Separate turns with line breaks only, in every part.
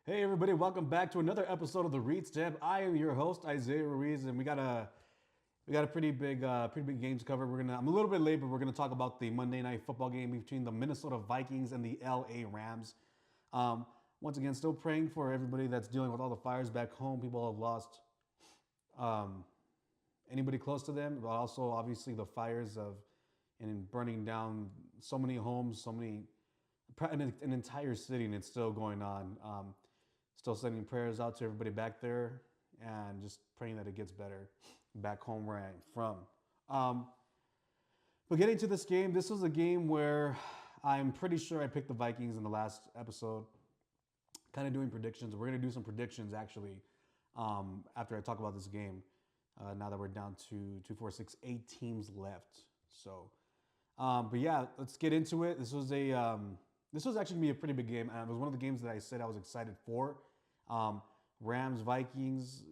Hey everybody, welcome back to another episode of the Read Step. I am your host Isaiah Ruiz, and we got a pretty big game to cover. I'm a little bit late, but we're gonna talk about the Monday Night Football game between the Minnesota Vikings and the LA Rams. Um, Once again, still praying for everybody that's dealing with all the fires back home. People have lost um, anybody close to them, but also obviously the fires of and burning down so many homes, an entire city, and it's still going on. Still sending prayers out to everybody back there, and just praying that it gets better back home where I'm from. Um, but getting to this game, this was a game where I'm pretty sure I picked the Vikings in the last episode. Kind of doing predictions. We're gonna do some predictions actually after I talk about this game. Now that we're down to 8 teams left. But yeah, let's get into it. This was actually gonna be a pretty big game. It was one of the games that I said I was excited for. Um, Rams Vikings.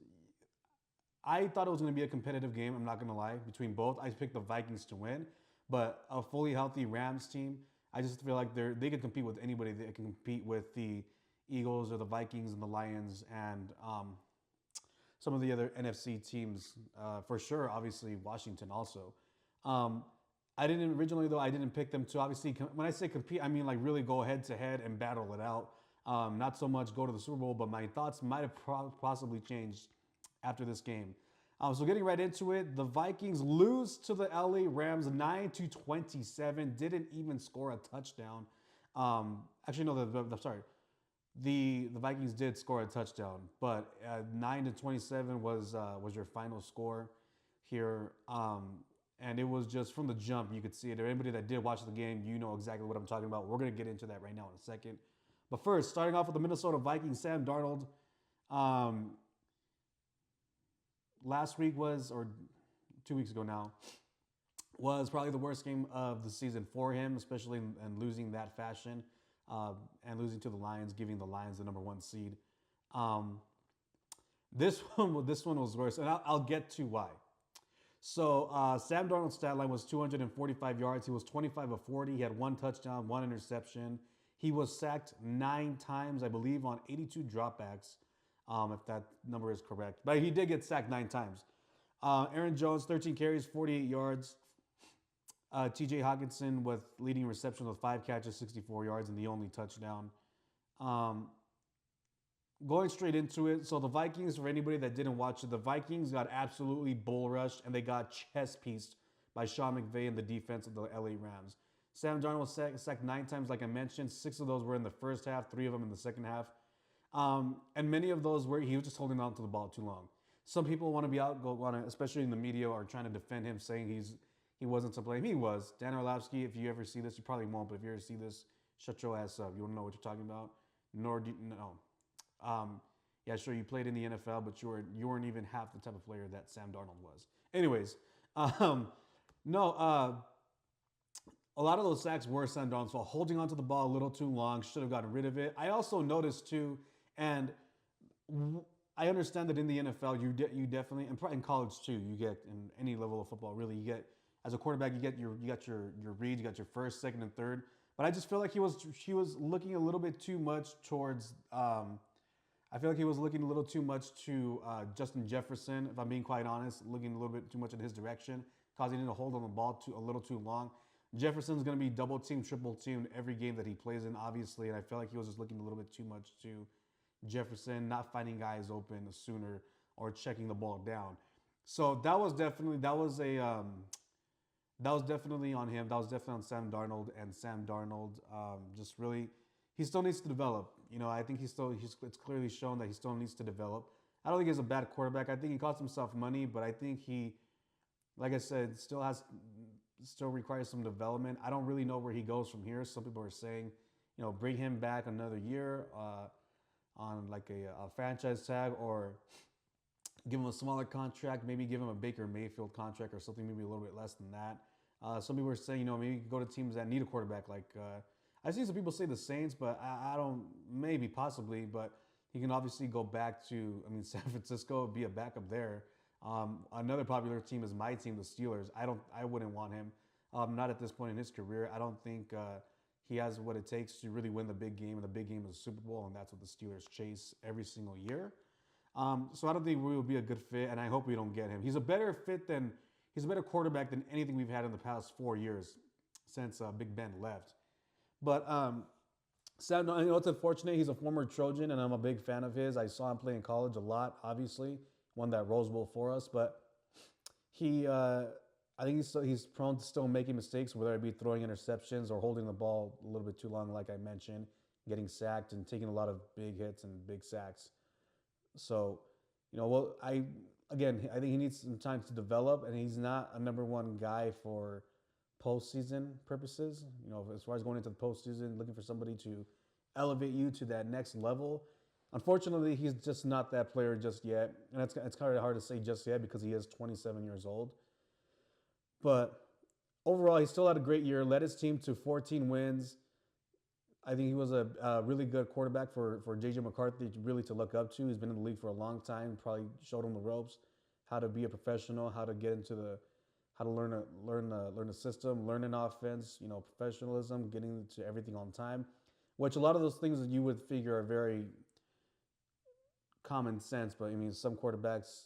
I thought it was going to be a competitive game. I'm not going to lie. Between both, I picked the Vikings to win, but a fully healthy Rams team, I just feel like they can compete with anybody. They can compete with the Eagles or the Vikings and the Lions and some of the other NFC teams for sure. Obviously, Washington also. Um, I didn't originally though. I didn't pick them to obviously. When I say compete, I mean like really go head to head and battle it out. Not so much go to the Super Bowl, but my thoughts might have possibly changed after this game. So getting right into it, the Vikings lose to the LA Rams 9-27. Didn't even score a touchdown. Actually, no. Sorry, the Vikings did score a touchdown, but 9-27 was your final score here. And it was just from the jump, you could see it. Anybody that did watch the game, you know exactly what I'm talking about. We're going to get into that right now in a second. But first, starting off with the Minnesota Vikings, Sam Darnold. Um, Last week or 2 weeks ago now, was probably the worst game of the season for him, especially in losing that fashion and losing to the Lions, giving the Lions the number one seed. Um, this one was worse, and I'll get to why. So Sam Darnold's stat line was 245 yards. He was 25 of 40. He had one touchdown, one interception. He was sacked 9 times, I believe, on 82 dropbacks, if that number is correct. But he did get sacked 9 times. Aaron Jones, 13 carries, 48 yards. TJ Hawkinson with leading receptions with 5 catches, 64 yards, and the only touchdown. Um, Going straight into it, so the Vikings, for anybody that didn't watch it, the Vikings got absolutely bull rushed and they got chest pieced by Sean McVay and the defense of the LA Rams. Sam Darnold was sacked 9 times, like I mentioned. 6 of those were in the first half, 3 of them in the second half. And many of those were he was just holding on to the ball too long. Some people want to be especially in the media, are trying to defend him, saying he wasn't to blame. He was. Dan Orlovsky, if you ever see this, you probably won't, but if you ever see this, shut your ass up. You don't know what you're talking about. No. Yeah, sure, you played in the NFL, but you weren't even half the type of player that Sam Darnold was. Anyways, no, a lot of those sacks were Sam Darnold's fault. Holding onto the ball a little too long, should have gotten rid of it. I also noticed too, and I understand that in the NFL, you definitely, and probably in college too, you get in any level of football, really, you get as a quarterback, you got your reads, you got your first, second, and third. But I just feel like he was looking a little bit too much towards. I feel like he was looking a little too much to Justin Jefferson, if I'm being quite honest, looking a little bit too much in his direction, causing him to hold on the ball a little too long. Jefferson's going to be double teamed, triple teamed every game that he plays in, obviously, and I feel like he was just looking a little bit too much to Jefferson, not finding guys open sooner or checking the ball down. So that was definitely on him. That was definitely on Sam Darnold, and Sam Darnold just really he still needs to develop. I think it's clearly shown that he still needs to develop. I don't think he's a bad quarterback. I think he cost himself money, but I think he, like I said, still requires some development. I don't really know where he goes from here. Some people are saying, bring him back another year on like a franchise tag, or give him a smaller contract, maybe give him a Baker Mayfield contract or something, maybe a little bit less than that. Some people are saying, maybe go to teams that need a quarterback. Like I've seen some people say the Saints, but I don't, maybe possibly, but he can obviously go back to, San Francisco, be a backup there. Another popular team is my team, the Steelers. I wouldn't want him. Not at this point in his career. I don't think He has what it takes to really win the big game, and the big game is the Super Bowl, and that's what the Steelers chase every single year. So I don't think we will be a good fit, and I hope we don't get him. He's a better quarterback than anything we've had in the past 4 years since Big Ben left. But Sam, you know, it's unfortunate. He's a former Trojan, and I'm a big fan of his. I saw him play in college a lot. Obviously, won that Rose Bowl for us, but I think he's prone to still making mistakes, whether it be throwing interceptions or holding the ball a little bit too long, like I mentioned, getting sacked and taking a lot of big hits and big sacks. So, you know, well, I think he needs some time to develop, and he's not a number one guy for postseason purposes. You know, as far as going into the postseason, looking for somebody to elevate you to that next level. Unfortunately, he's just not that player just yet, and it's kind of hard to say just yet because he is 27 years old. But overall, he still had a great year. Led his team to 14 wins. I think he was a really good quarterback for J.J. McCarthy really to look up to. He's been in the league for a long time. Probably showed him the ropes, how to be a professional, how to get into how to learn the system, learn an offense. You know, professionalism, getting to everything on time, which a lot of those things that you would figure are very common sense. But I mean, some quarterbacks,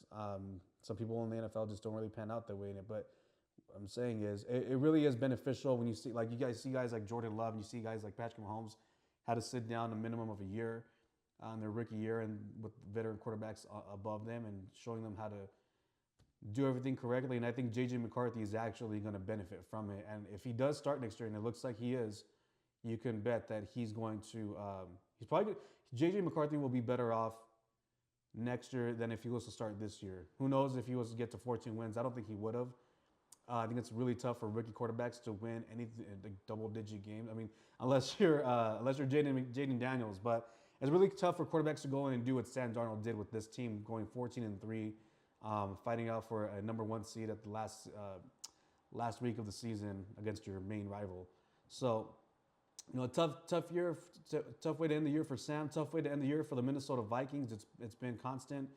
some people in the NFL just don't really pan out that way in it. But what I'm saying is, it really is beneficial when you see, like, you guys see guys like Jordan Love, and you see guys like Patrick Mahomes had to sit down a minimum of a year in their rookie year, and with veteran quarterbacks above them, and showing them how to do everything correctly. And I think J.J. McCarthy is actually going to benefit from it. And if he does start next year, and it looks like he is, you can bet that he's going to. J.J. McCarthy will be better off next year than if he was to start this year. Who knows if he was to get to 14 wins? I don't think he would have. I think it's really tough for rookie quarterbacks to win any double-digit game. I mean, unless you're Jaden Daniels, but it's really tough for quarterbacks to go in and do what Sam Darnold did with this team, going 14-3, fighting out for a number one seed at the last week of the season against your main rival. So, you know, tough year, tough way to end the year for Sam. Tough way to end the year for the Minnesota Vikings. It's been constant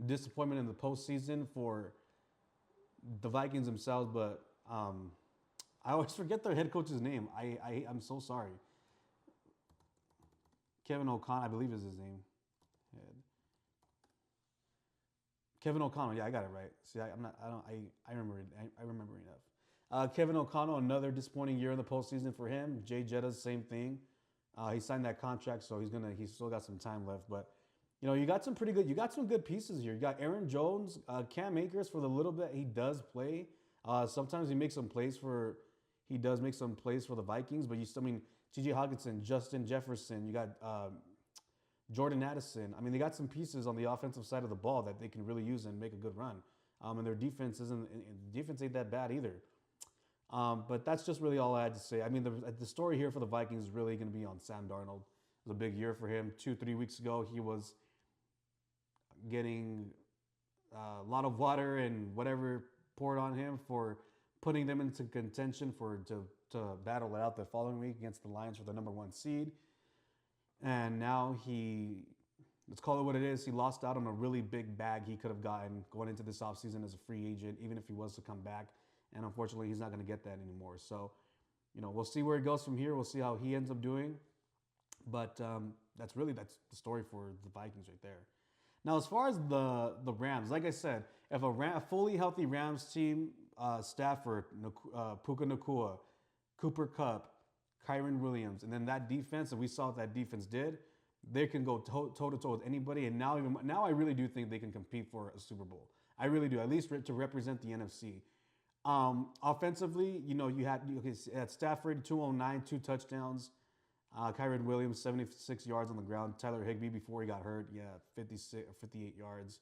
disappointment in the postseason for the Vikings themselves, but I always forget their head coach's name. I'm so sorry. Kevin O'Connell, I believe is his name. Kevin O'Connell, yeah, I got it right. See, I remember it. I remember enough. Kevin O'Connell, another disappointing year in the postseason for him. Jay Jetta's same thing. He signed that contract, so he's still got some time left, but. You know, you got some good pieces here. You got Aaron Jones, Cam Akers for the little bit he does play. Sometimes he does make some plays for the Vikings, but T.J. Hockenson, Justin Jefferson, you got Jordan Addison. I mean, they got some pieces on the offensive side of the ball that they can really use and make a good run. And their defense ain't that bad either. But that's just really all I had to say. I mean, the story here for the Vikings is really going to be on Sam Darnold. It was a big year for him. 2-3 weeks ago, he was getting a lot of water and whatever poured on him for putting them into contention to battle it out the following week against the Lions for the number one seed. And now let's call it what it is, he lost out on a really big bag he could have gotten going into this offseason as a free agent, even if he was to come back. And unfortunately, he's not going to get that anymore. So, you know, we'll see where it goes from here. We'll see how he ends up doing. But that's the story for the Vikings right there. Now, as far as the Rams, like I said, if a fully healthy Rams team, Stafford, Puka Nacua, Cooper Kupp, Kyren Williams, and then that defense, and we saw what that defense did, they can go toe-to-toe with anybody. And now I really do think they can compete for a Super Bowl. I really do, at least to represent the NFC. Offensively, you know, you had Stafford, 209, 2 touchdowns. Kyren Williams, 76 yards on the ground. Tyler Higbee, before he got hurt, 58 yards.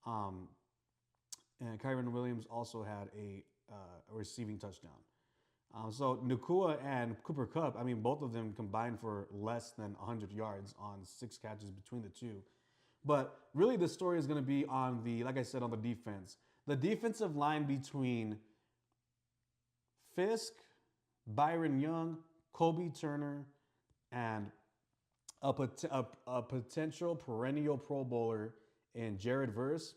And Kyren Williams also had a receiving touchdown. So Nacua and Cooper Kupp, I mean, both of them combined for less than 100 yards on 6 catches between the two. But really the story is going to be on like I said, on the defense. The defensive line between Fisk, Byron Young, Kobe Turner, and a potential perennial Pro Bowler in Jared Verse.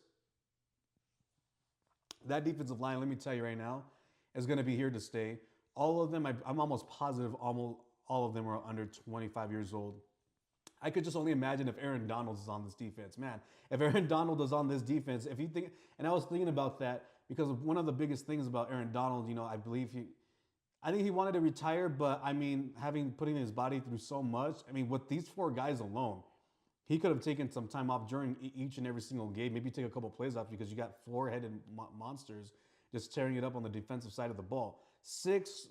That defensive line, let me tell you right now, is going to be here to stay. All of them, I'm almost positive, all all of them are under 25 years old. I could just only imagine if Aaron Donald is on this defense. Man, if Aaron Donald is on this defense, if you think, and I was thinking about that because one of the biggest things about Aaron Donald, I think he wanted to retire, but I mean, having putting his body through so much, I mean, with these four guys alone, he could have taken some time off during each and every single game. Maybe take a couple plays off because you got four-headed monsters just tearing it up on the defensive side of the ball. Six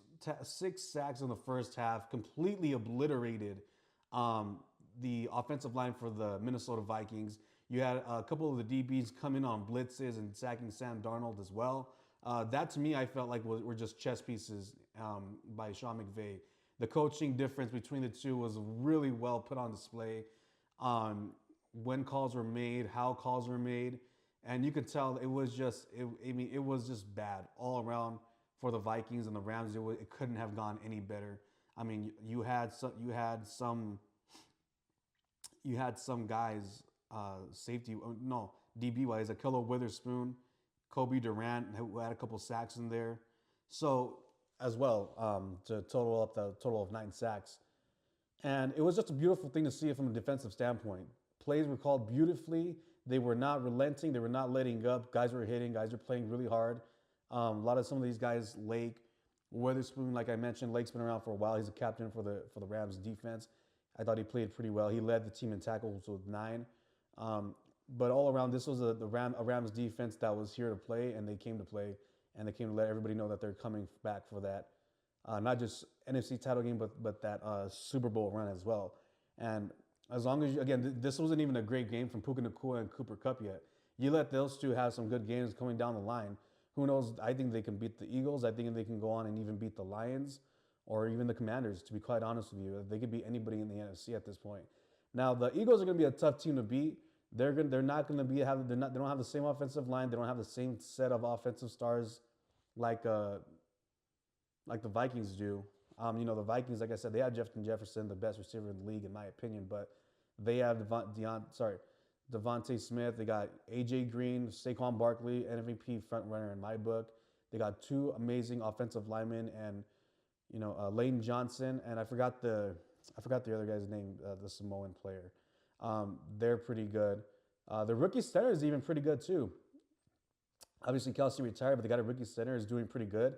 sacks in the first half, completely obliterated the offensive line for the Minnesota Vikings. You had a couple of the DBs come in on blitzes and sacking Sam Darnold as well. That to me, I felt like were just chess pieces by Sean McVay. The coaching difference between the two was really well put on display. When calls were made, how calls were made, and you could tell it was just it was just bad all around for the Vikings and the Rams. It couldn't have gone any better. I mean, you had some guys safety no DB wise, Akello Witherspoon, Kobe Durant, who had a couple sacks in there, so as well to total up the total of 9 sacks. And it was just a beautiful thing to see it from a defensive standpoint. Plays were called beautifully. They were not relenting. They were not letting up. Guys were hitting. Guys were playing really hard. A lot of some of these guys, Lake, Witherspoon, like I mentioned, Lake's been around for a while. He's a captain for the Rams defense. I thought he played pretty well. He led the team in tackles with 9. But all around, this was a Rams defense that was here to play, and they came to play, and they came to let everybody know that they're coming back for that. Not just NFC title game, but that Super Bowl run as well. And as long as this wasn't even a great game from Puka Nacua and Cooper Kupp yet. You let those two have some good games coming down the line. Who knows? I think they can beat the Eagles. I think they can go on and even beat the Lions or even the Commanders, to be quite honest with you. They could beat anybody in the NFC at this point. Now, the Eagles are going to be a tough team to beat. They're not going to be they don't have the same offensive line. They don't have the same set of offensive stars like the Vikings do. The Vikings, like I said, they have Justin Jefferson, the best receiver in the league, in my opinion, but they have Devontae Smith. They got A.J. Green, Saquon Barkley, MVP front runner in my book. They got 2 amazing offensive linemen and, Layton Johnson, and I forgot the other guy's name, the Samoan player. They're pretty good. The rookie center is even pretty good too. Obviously, Kelsey retired, but they got a rookie center is doing pretty good.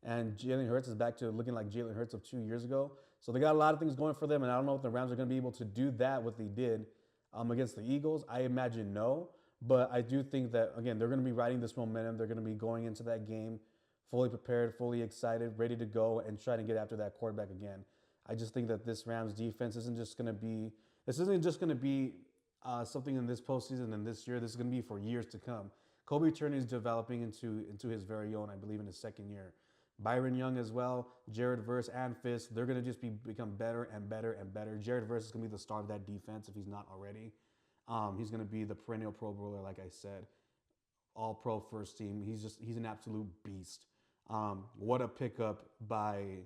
And Jalen Hurts is back to looking like Jalen Hurts of 2 years ago. So they got a lot of things going for them, and I don't know if the Rams are going to be able to do that, what they did against the Eagles. I imagine no, but I do think that, again, they're going to be riding this momentum. They're going to be going into that game fully prepared, fully excited, ready to go, and trying to get after that quarterback again. I just think that this Rams defense isn't just going to be something in this postseason and this year. This is going to be for years to come. Kobe Turner is developing into his very own, I believe, in his second year. Byron Young as well, Jared Verse and Fisk, they're going to just become better and better and better. Jared Verse is going to be the star of that defense if he's not already. He's going to be the perennial Pro Bowler, like I said, all-pro first team. He's an absolute beast. What a pickup by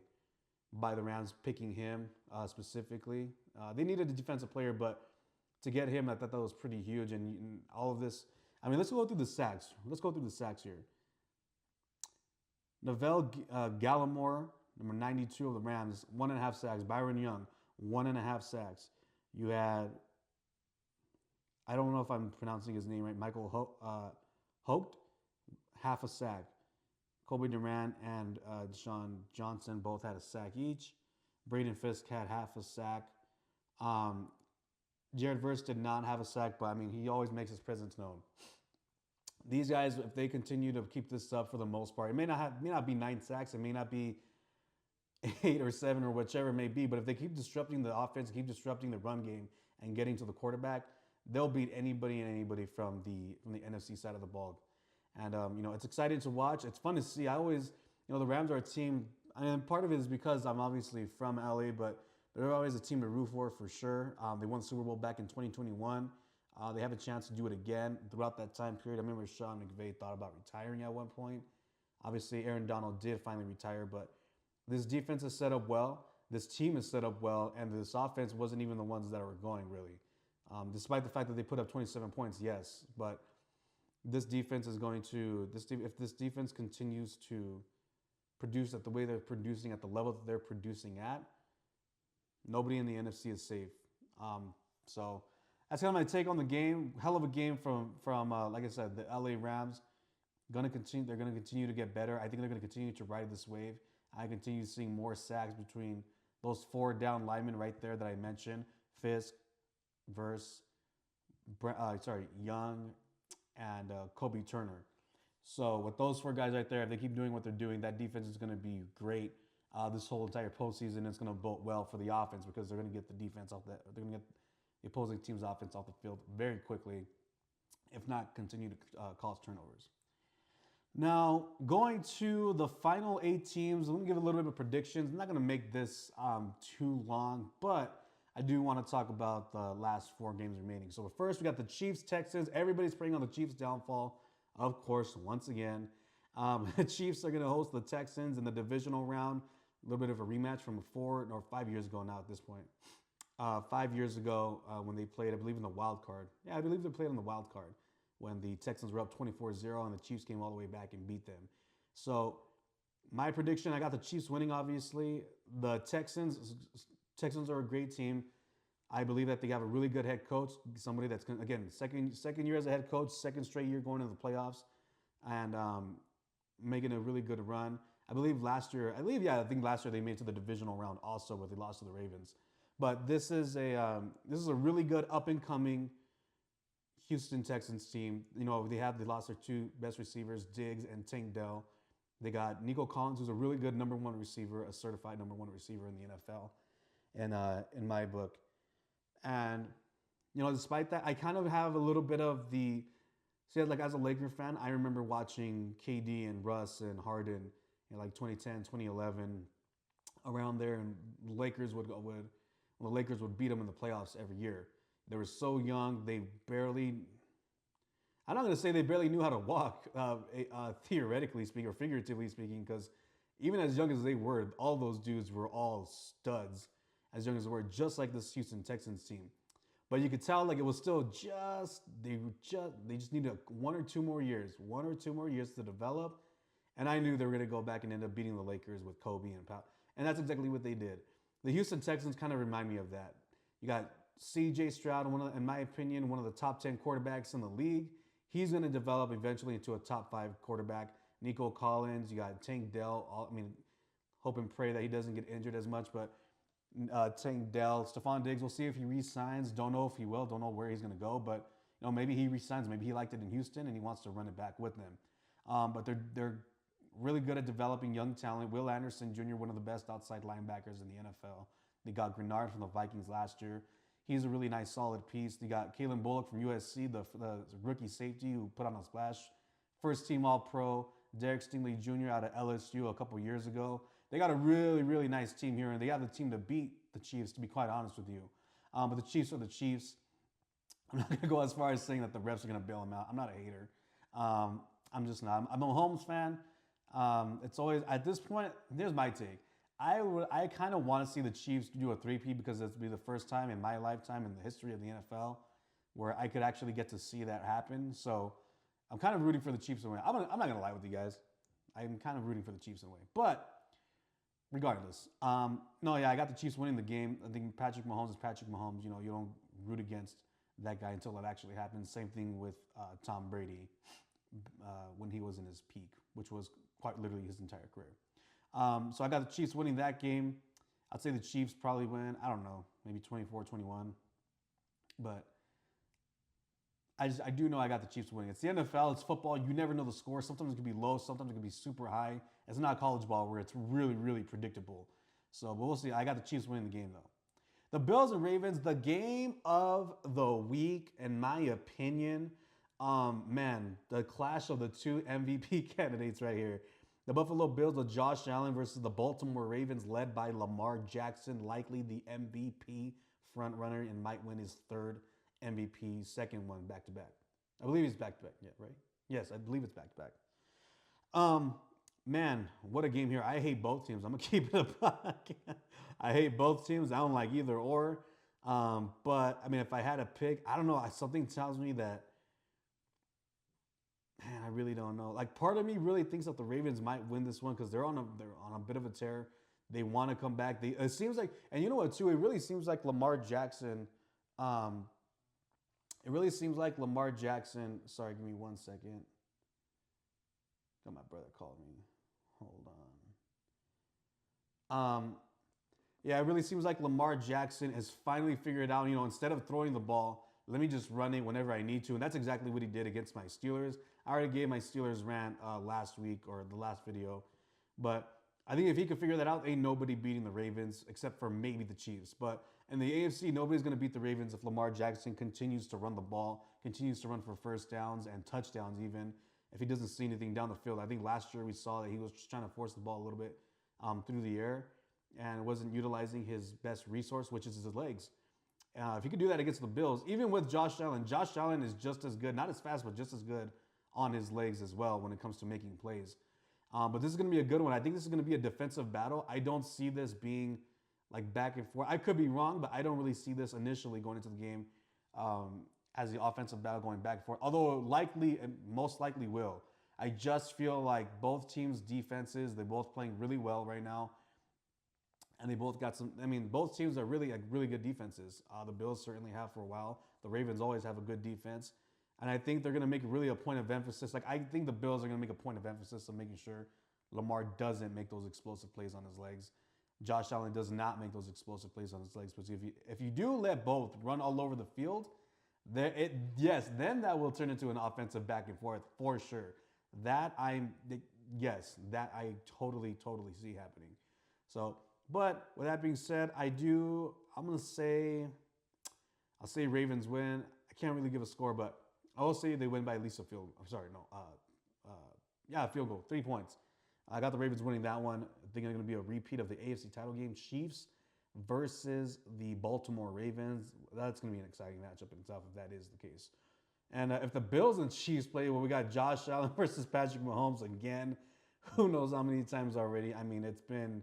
the Rams picking him specifically. They needed a defensive player, but to get him, I thought that was pretty huge. And all of this, I mean, let's go through the sacks. Let's go through the sacks here. Neville Gallimore, number 92 of the Rams, 1.5 sacks. Byron Young, 1.5 sacks. You had, I don't know if I'm pronouncing his name right, Michael Hogt, 1/2 sack. Kobe Durant and Deshaun Johnson both had a sack each. Braden Fisk had 1/2 sack. Jared Verse did not have a sack, but I mean, he always makes his presence known. These guys, if they continue to keep this up for the most part, it may not be 9 sacks, it may not be 8 or 7 or whichever it may be, but if they keep disrupting the offense, keep disrupting the run game and getting to the quarterback, they'll beat anybody and anybody from the NFC side of the ball. And it's exciting to watch. It's fun to see. I always, the Rams are a team. I mean, part of it is because I'm obviously from LA, but they're always a team to root for sure. They won the Super Bowl back in 2021. They have a chance to do it again throughout that time period. I remember Sean McVay thought about retiring at one point. Obviously, Aaron Donald did finally retire, but this defense is set up well. This team is set up well, and this offense wasn't even the ones that were going, really. Despite the fact that they put up 27 points, yes, but this defense is going to, if this defense continues to produce at the way they're producing, at the level that they're producing at, Nobody in the NFC is safe. So that's kind of my take on the game. Hell of a game from like I said, the LA Rams. Gonna continue. They're gonna continue to get better. I think they're gonna continue to ride this wave. I continue seeing more sacks between those four down linemen right there that I mentioned: Fisk, Verse, Young, and Kobe Turner. So with those four guys right there, if they keep doing what they're doing, that defense is going to be great. This whole entire postseason is going to bode well for the offense because they're going to get the defense off that. They're going to get the opposing team's offense off the field very quickly, if not continue to cause turnovers. Now, going to the final 8 teams, let me give a little bit of predictions. I'm not going to make this too long, but I do want to talk about the last 4 games remaining. So first, we got the Chiefs, Texans. Everybody's praying on the Chiefs' downfall, of course, once again. The Chiefs are going to host the Texans in the divisional round. A little bit of a rematch from 5 years ago now at this point. 5 years ago when they played, I believe, in the wild card. Yeah, I believe they played in the wild card when the Texans were up 24-0 and the Chiefs came all the way back and beat them. So my prediction, I got the Chiefs winning, obviously. The Texans are a great team. I believe that they have a really good head coach, somebody that's, again, second year as a head coach, second straight year going to the playoffs, and making a really good run. I think last year they made it to the divisional round also, but they lost to the Ravens. But this is a really good up and coming Houston Texans team. You know, they lost their 2 best receivers, Diggs and Tank Dell. They got Nico Collins, who's a really good number 1 receiver, a certified number 1 receiver in the NFL, and in my book. And you know, despite that, I kind of have a little bit of like as a Laker fan, I remember watching KD and Russ and Harden in like 2010, 2011, around there, and the Lakers would beat them in the playoffs every year. They were so young, I'm not going to say they barely knew how to walk, theoretically speaking or figuratively speaking, because even as young as they were, all those dudes were all studs, as young as they were, just like this Houston Texans team. But you could tell like it was still they just needed 1 or 2 more years to develop. And I knew they were going to go back and end up beating the Lakers with Kobe and Powell. And that's exactly what they did. The Houston Texans kind of remind me of that. You got C.J. Stroud, in my opinion, one of the top 10 quarterbacks in the league. He's going to develop eventually into a top 5 quarterback. Nico Collins, you got Tank Dell. Hope and pray that he doesn't get injured as much, but Tank Dell, Stephon Diggs, we'll see if he re-signs. Don't know if he will. Don't know where he's going to go, but you know, maybe he re-signs. Maybe he liked it in Houston and he wants to run it back with them. But they're really good at developing young talent. Will Anderson Jr., one of the best outside linebackers in the NFL. They got Grenard from the Vikings last year. He's a really nice, solid piece. They got Kalen Bullock from USC, the rookie safety who put on a splash. First team All-Pro. Derek Stingley Jr. out of LSU a couple years ago. They got a really, really nice team here, and they have the team to beat the Chiefs, to be quite honest with you. But the Chiefs are the Chiefs. I'm not going to go as far as saying that the refs are going to bail them out. I'm not a hater. I'm just not. I'm a Mahomes fan. It's always, at this point, here's my take. I kind of want to see the Chiefs do a 3-peat because it'll be the first time in my lifetime in the history of the NFL where I could actually get to see that happen. So I'm kind of rooting for the Chiefs to win. I'm not going to lie with you guys. I'm kind of rooting for the Chiefs to win. But regardless, I got the Chiefs winning the game. I think Patrick Mahomes is Patrick Mahomes. You know, you don't root against that guy until it actually happens. Same thing with Tom Brady when he was in his peak, which was quite literally his entire career. So I got the Chiefs winning that game. I'd say the Chiefs probably win, I don't know, maybe 24-21. But I do know I got the Chiefs winning. It's the NFL, it's football. You never know the score. Sometimes it can be low, sometimes it can be super high. It's not college ball where it's really, really predictable. So, but we'll see. I got the Chiefs winning the game, though. The Bills and Ravens, the game of the week, in my opinion. The clash of the 2 MVP candidates right here. The Buffalo Bills with Josh Allen versus the Baltimore Ravens led by Lamar Jackson, likely the MVP frontrunner and might win his 3rd MVP, 2nd one back-to-back. I believe he's back-to-back, yeah, right? Yes, I believe it's back-to-back. What a game here. I hate both teams. I'm going to keep it up. I hate both teams. I don't like either or. But, if I had to pick, I don't know. Something tells me that, man, I really don't know. Like, part of me really thinks that the Ravens might win this one because they're on a bit of a tear. They want to come back. It seems like, and you know what too? It really seems like Lamar Jackson. Um, it really seems like Lamar Jackson. Sorry, give me 1 second. Got my brother calling me. Hold on. Yeah, it really seems like Lamar Jackson has finally figured out, instead of throwing the ball, let me just run it whenever I need to. And that's exactly what he did against my Steelers. I already gave my Steelers rant last week or the last video. But I think if he could figure that out, ain't nobody beating the Ravens except for maybe the Chiefs. But in the AFC, nobody's going to beat the Ravens if Lamar Jackson continues to run the ball, continues to run for first downs and touchdowns even, if he doesn't see anything down the field. I think last year we saw that he was just trying to force the ball a little bit through the air and wasn't utilizing his best resource, which is his legs. If he could do that against the Bills, even with Josh Allen is just as good, not as fast, but just as good on his legs as well when it comes to making plays. But this is going to be a good one. I think this is going to be a defensive battle. I don't see this being like back and forth. I could be wrong, but I don't really see this initially going into the game as the offensive battle going back and forth. Although likely, and most likely will. I just feel like both teams' defenses, they're both playing really well right now. And they both got both teams are really good defenses. The Bills certainly have for a while. The Ravens always have a good defense. And I think they're going to make really a point of emphasis. Like, I think the Bills are going to make a point of emphasis of making sure Lamar doesn't make those explosive plays on his legs. Josh Allen does not make those explosive plays on his legs. But if you do let both run all over the field, then that will turn into an offensive back and forth for sure. That I totally see happening. So, but with that being said, I'll say Ravens win. I can't really give a score, but I will say they win by at least a field. I'm sorry, no. Field goal, 3 points. I got the Ravens winning that one. I think it's going to be a repeat of the AFC title game, Chiefs versus the Baltimore Ravens. That's going to be an exciting matchup in itself if that is the case. And if the Bills and Chiefs play, we got Josh Allen versus Patrick Mahomes again. Who knows how many times already? I mean, it's been.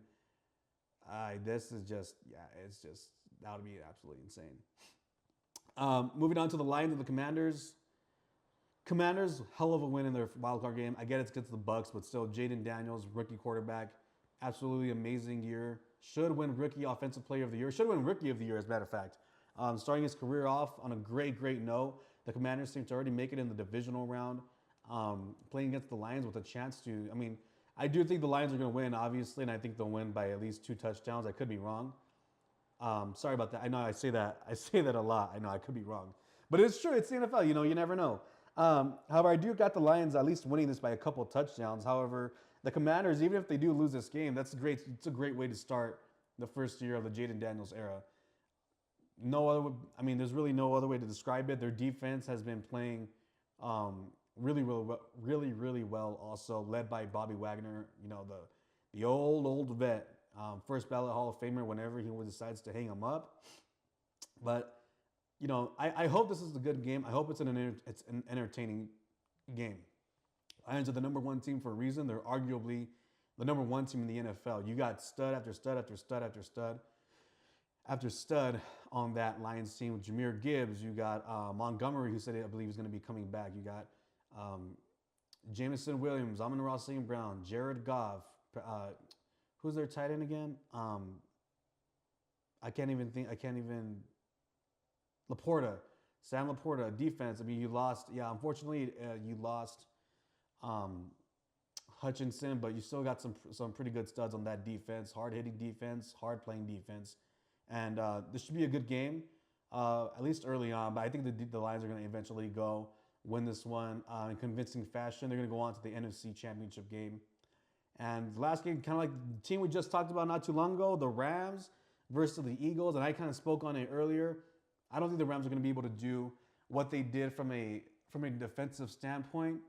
That would be absolutely insane. Moving on to the Lions and the Commanders. Commanders, hell of a win in their wildcard game. I get it's against the Bucks, but still, Jaden Daniels, rookie quarterback, absolutely amazing year. Should win Rookie Offensive Player of the Year. Should win Rookie of the Year, as a matter of fact. Starting his career off on a great note. The Commanders seem to already make it in the divisional round. Playing against the Lions with a chance to, I do think the Lions are going to win, obviously, and I think they'll win by at least 2 touchdowns. I could be wrong. Sorry about that. I know I say that a lot. I know I could be wrong. But it's true. It's the NFL. You never know. However, I do got the Lions at least winning this by a couple of touchdowns. However, the Commanders, even if they do lose this game, that's great. It's a great way to start the first year of the Jaden Daniels era. There's really no other way to describe it. Their defense has been playing really well also, led by Bobby Wagner, the old vet, first ballot Hall of Famer whenever he decides to hang him up. But, I hope this is a good game. I hope it's an entertaining game. Lions are the number one team for a reason. They're arguably the number one team in the NFL. You got stud after stud after stud after stud after stud on that Lions team with Jahmyr Gibbs. You got Montgomery, who said I believe he's going to be coming back. You got Jameson Williams, Amon-Ra St. Brown, Jared Goff. Who's their tight end again? Laporta. Sam Laporta, defense. Unfortunately, you lost Hutchinson, but you still got some pretty good studs on that defense. Hard-hitting defense, hard-playing defense. And this should be a good game, at least early on. But I think the Lions are going to eventually win this one in convincing fashion. They're going to go on to the NFC Championship game. And the last game, kind of like the team we just talked about not too long ago, the Rams versus the Eagles. And I kind of spoke on it earlier. I don't think the Rams are going to be able to do what they did from a defensive standpoint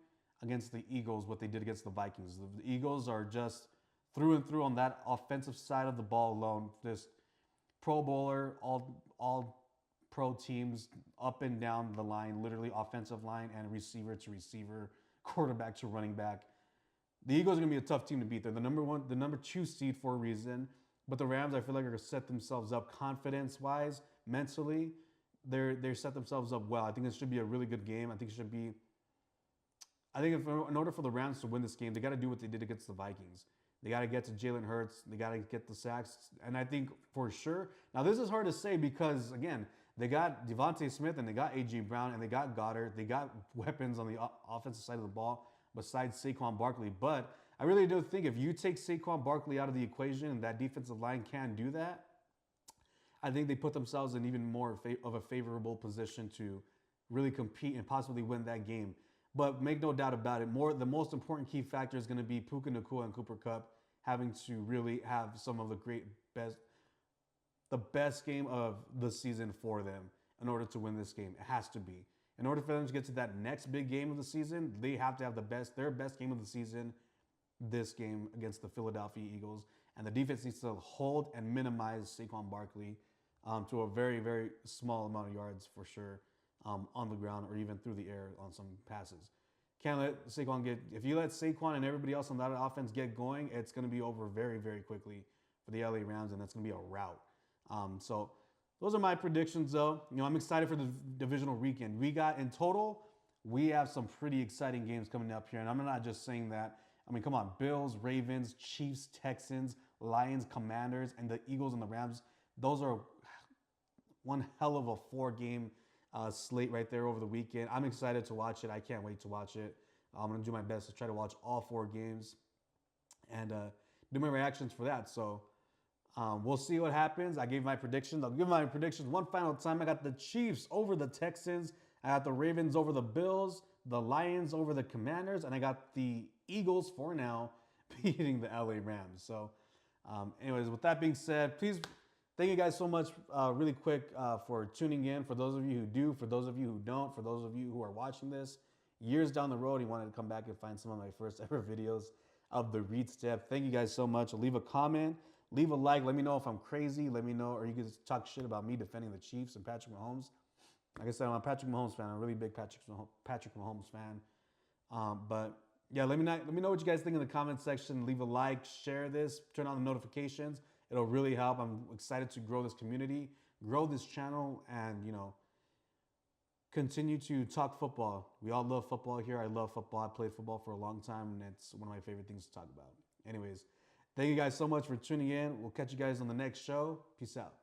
against the Eagles, what they did against the Vikings. The Eagles are just through and through on that offensive side of the ball alone. Just Pro Bowler, all pro teams up and down the line, literally offensive line and receiver to receiver, quarterback to running back. The Eagles are going to be a tough team to beat. They're the number 2 seed for a reason. But the Rams, I feel like, are going to set themselves up confidence-wise, mentally. They're set themselves up well. I think it should be a really good game. In order for the Rams to win this game, they got to do what they did against the Vikings. They got to get to Jalen Hurts. They got to get the sacks. And I think for sure, now this is hard to say because, again, they got Devontae Smith and they got A.J. Brown and they got Goddard. They got weapons on the offensive side of the ball besides Saquon Barkley. But I really do think if you take Saquon Barkley out of the equation and that defensive line can do that, I think they put themselves in even more of a favorable position to really compete and possibly win that game. But make no doubt about it, the most important key factor is going to be Puka Nacua and Cooper Kupp having to really have some of the best game of the season for them in order to win this game. It has to be. In order for them to get to that next big game of the season, they have to have their best game of the season, this game against the Philadelphia Eagles. And the defense needs to hold and minimize Saquon Barkley to a very, very small amount of yards for sure on the ground or even through the air on some passes. Can't let Saquon if you let Saquon and everybody else on that offense get going, it's going to be over very, very quickly for the LA Rams, and it's going to be a rout. So those are my predictions, though. I'm excited for the divisional weekend. We have some pretty exciting games coming up here, and I'm not just saying that. I mean, come on, Bills, Ravens, Chiefs, Texans, Lions, Commanders, and the Eagles and the Rams. Those are one hell of a 4-game slate right there over the weekend. I'm excited to watch it. I can't wait to watch it. I'm going to do my best to try to watch all 4 games and do my reactions for that. So we'll see what happens. I gave my predictions. I'll give my predictions one final time. I got the Chiefs over the Texans. I got the Ravens over the Bills, the Lions over the Commanders, and I got the Eagles for now beating the LA Rams. So anyways, with that being said, please thank you guys so much really quick for tuning in. For those of you who do, for those of you who don't, for those of you who are watching this years down the road, you wanted to come back and find some of my first ever videos of the Read Step. Thank you guys so much. Leave a comment, leave a like. Let me know if I'm crazy. Let me know, or you can talk shit about me defending the Chiefs and Patrick Mahomes. Like I said, I'm a Patrick Mahomes fan. I'm a really big Patrick Mahomes fan. But yeah, let me know what you guys think in the comment section. Leave a like, share this, turn on the notifications. It'll really help. I'm excited to grow this community, grow this channel, and continue to talk football. We all love football here. I love football. I played football for a long time, and it's one of my favorite things to talk about. Anyways, thank you guys so much for tuning in. We'll catch you guys on the next show. Peace out.